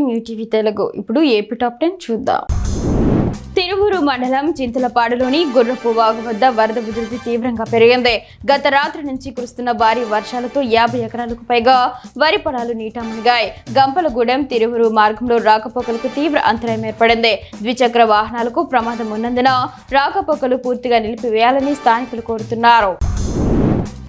New TV Telugu. ఇప్పుడు AP top 10 చూద్దాం. తిరువూరు మండలం చింతలపాడులోని గుర్రపు వాగు వద్ద వరద ఉధృతి తీవ్రంగా పెరిగింది. గత రాత్రి నుంచి కురుస్తున్న భారీ వర్షాలతో 50 ఎకరాలకు పైగా వరి పొలాలు నీట మునిగాయి. గంపలగూడెం తిరువూరు మార్గంలో రాకపోకలకు తీవ్ర అంతరాయం ఏర్పడింది. ద్విచక్ర వాహనాలకు ప్రమాదం ఉన్నందున రాకపోకలు పూర్తిగా నిలిపివేయాలని స్థానికులు కోరుతున్నారు.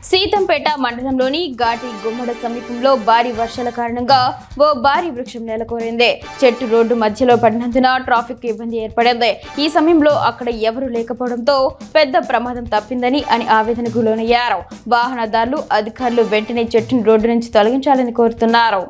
సీతంపేట మండలంలోని ఘాటి గుమ్మడ సమీపంలో భారీ వర్షాల కారణంగా ఓ భారీ వృక్షం నెలకొరింది. చెట్టు రోడ్డు మధ్యలో పడినందున ట్రాఫిక్ ఇబ్బంది ఏర్పడింది. ఈ సమయంలో అక్కడ ఎవరూ లేకపోవడంతో పెద్ద ప్రమాదం తప్పిందని అని ఆవేదనకు లోనయ్యారు. వాహనదారులు, అధికారులు వెంటనే చెట్టును రోడ్డు నుంచి తొలగించాలని కోరుతున్నారు.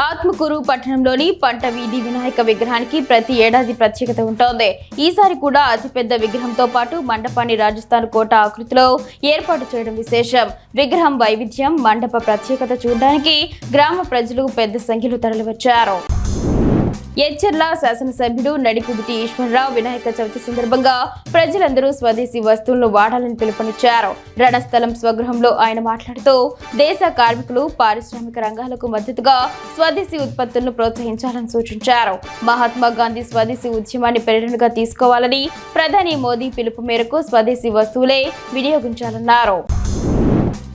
ఆత్మకూరు పట్టణంలోని పంట వీధి వినాయక విగ్రహానికి ప్రతి ఏడాది ప్రత్యేకత ఉంటోంది. ఈసారి కూడా అతిపెద్ద విగ్రహంతో పాటు మండపాన్ని రాజస్థాన్ కోట ఆకృతిలో ఏర్పాటు చేయడం విశేషం. విగ్రహం వైవిధ్యం, మండప ప్రత్యేకత చూడడానికి గ్రామ ప్రజలు పెద్ద సంఖ్యలో తరలివచ్చారు. ఎచ్చెర్ల శాసనసభ్యుడు నడికుడితి ఈశ్వరరావు వినాయక చవితి సందర్భంగా ప్రజలందరూ స్వదేశీ వస్తువులను వాడాలని పిలుపునిచ్చారు. రణస్థలం స్వగృహంలో ఆయన మాట్లాడుతూ దేశ కార్మికులు, పారిశ్రామిక రంగాలకు మద్దతుగా స్వదేశీ ఉత్పత్తులను ప్రోత్సహించాలని సూచించారు. మహాత్మా గాంధీ స్వదేశీ ఉద్యమాన్ని ప్రేరణగా తీసుకోవాలని, ప్రధాని మోదీ పిలుపు మేరకు స్వదేశీ వస్తువులే వినియోగించాలన్నారు.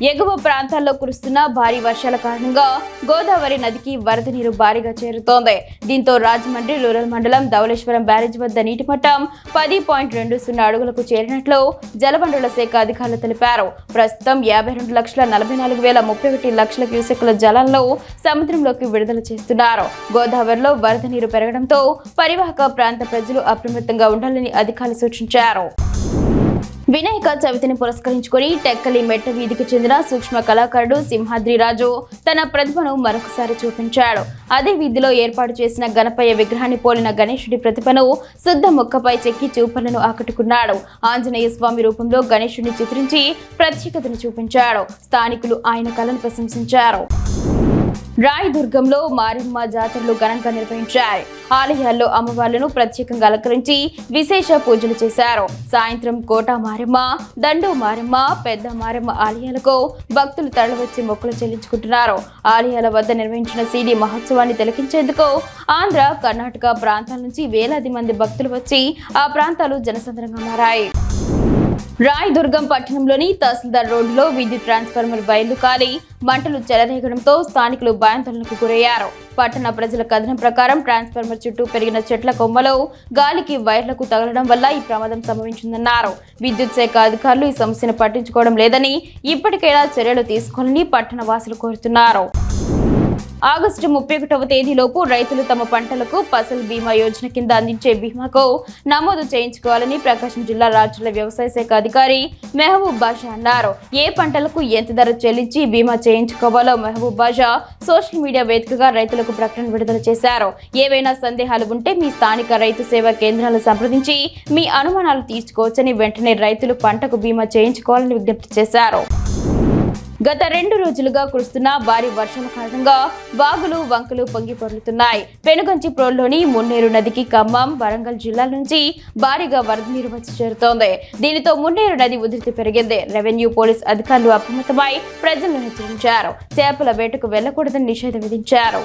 ఎగువ ప్రాంతాల్లో కురుస్తున్న భారీ వర్షాల కారణంగా గోదావరి నదికి వరద నీరు భారీగా చేరుతోంది. దీంతో రాజమండ్రి రూరల్ మండలం ధవళేశ్వరం బ్యారేజ్ వద్ద నీటి మట్టం 10.20 అడుగులకు చేరినట్లు జలవనరుల శాఖ అధికారులు తెలిపారు. ప్రస్తుతం 52,44,031 క్యూసెక్కుల జలాలను సముద్రంలోకి విడుదల చేస్తున్నారు. గోదావరిలో వరద నీరు పెరగడంతో పరివాహక ప్రాంత ప్రజలు అప్రమత్తంగా ఉండాలని అధికారులు సూచించారు. వినాయక చవితిని పురస్కరించుకుని టెక్కలి మెట్ట వీధికి చెందిన సూక్ష్మ కళాకారుడు సింహాద్రిరాజు తన ప్రతిభను మరొకసారి చూపించాడు. అదే వీధిలో ఏర్పాటు చేసిన గణపయ్య విగ్రహాన్ని పోలిన గణేశుడి ప్రతిభను శుద్ధ మొక్కపై చెక్కి చూపలను ఆకట్టుకున్నాడు. ఆంజనేయ స్వామి రూపంలో గణేశుడిని చిత్రించి ప్రత్యేకతను చూపించాడు. స్థానికులు ఆయన కళను ప్రశంసించారు. రాయదుర్గంలో మారెమ్మ జాతరలు ఘనంగా నిర్వహించారు. ఆలయాల్లో అమ్మవార్లను ప్రత్యేకంగా అలంకరించి విశేష పూజలు చేశారు. సాయంత్రం కోట మారెమ్మ, దండు మారెమ్మ, పెద్ద మారెమ్మ ఆలయాలకు భక్తులు తరలివచ్చి మొక్కులు చెల్లించుకుంటున్నారు. ఆలయాల వద్ద నిర్వహించిన సిడి మహోత్సవాన్ని తిలకించేందుకు ఆంధ్ర, కర్ణాటక ప్రాంతాల నుంచి వేలాది మంది భక్తులు వచ్చి ఆ ప్రాంతాలు జనసంద్రంగా మారాయి. రాయదుర్గం పట్టణంలోని తహసీల్దార్ రోడ్డులో విద్యుత్ ట్రాన్స్ఫార్మర్ వైర్లు కాలి మంటలు చెలరేగడంతో స్థానికులు భయాందోళనకు గురయ్యారు. పట్టణ ప్రజల కథనం ప్రకారం ట్రాన్స్ఫార్మర్ చుట్టూ పెరిగిన చెట్ల కొమ్మలు గాలికి వైర్లకు తగలడం వల్ల ఈ ప్రమాదం సంభవించిందన్నారు. విద్యుత్ శాఖ అధికారులు ఈ సమస్యను పట్టించుకోవడం లేదని, ఇప్పటికైనా చర్యలు తీసుకోవాలని పట్టణ వాసులు కోరుతున్నారు. ఆగస్టు 31వ తేదీలోపు రైతులు తమ పంటలకు ఫసల్ బీమా యోజన కింద అందించే బీమాకు నమోదు చేయించుకోవాలని ప్రకాశం జిల్లా రాష్ట్ర వ్యవసాయ శాఖ అధికారి మెహబూబ్ బాషా అన్నారు. ఏ పంటలకు ఎంత ధర చెల్లించి బీమా చేయించుకోవాలో మెహబూబ్ బాషా సోషల్ మీడియా వేదికగా రైతులకు ప్రకటన విడుదల చేశారు. ఏవైనా సందేహాలు ఉంటే మీ స్థానిక రైతు సేవా కేంద్రాలను సంప్రదించి మీ అనుమానాలు తీర్చుకోవచ్చని, వెంటనే రైతులు పంటకు బీమా చేయించుకోవాలని విజ్ఞప్తి చేశారు. గత 2 రోజులుగా కురుస్తున్న భారీ వర్షాల కారణంగా వాగులు, వంకలు పొంగి పొర్లుతున్నాయి. పెనుగంచి ప్రోల్లోని మున్నేరు నదికి ఖమ్మం, వరంగల్ జిల్లాల నుంచి భారీగా వరద నీరు వచ్చి చేరుతోంది. దీనితో మున్నేరు నది ఉధృతి పెరిగింది. రెవెన్యూ, పోలీస్ అధికారులు అప్రమత్తమై ప్రజలను హెచ్చరించారు. చేపల వేటకు వెళ్లకూడదని నిషేధం విధించారు.